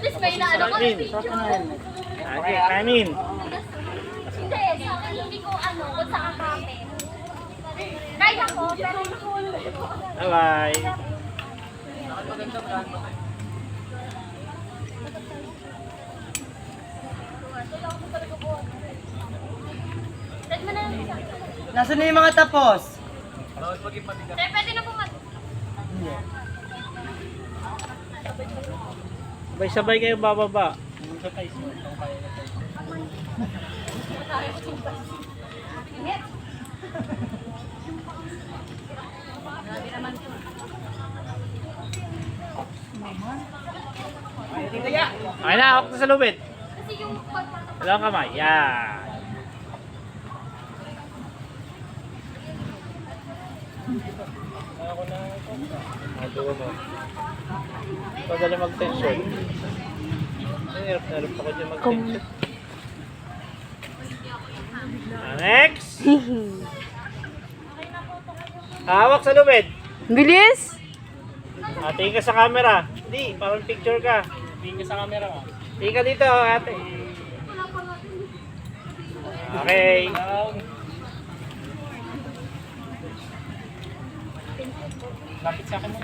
least may naano ko. Kanin. Okay, kanin. Hindi, sa akin hindi ko ano, kung saan kami. Kaya ko, pero Bye-bye. Nasaan na yung mga tapos? pwede na po Sabay-sabay kayo bababa. Okay na, hawak na sa lubid. Kasi yung pagpapalaki. Dalawang kamay. Yan. Magawa mo. Padali mag-tension. Hirap ako dyan mag-tension. Next! Hawak sa lubid. Bilis! Tingin ka sa camera. Hindi, parang picture ka. Tingin ka sa camera mo. Tingin ka dito, ate. Okay. Lapit sa akin mo.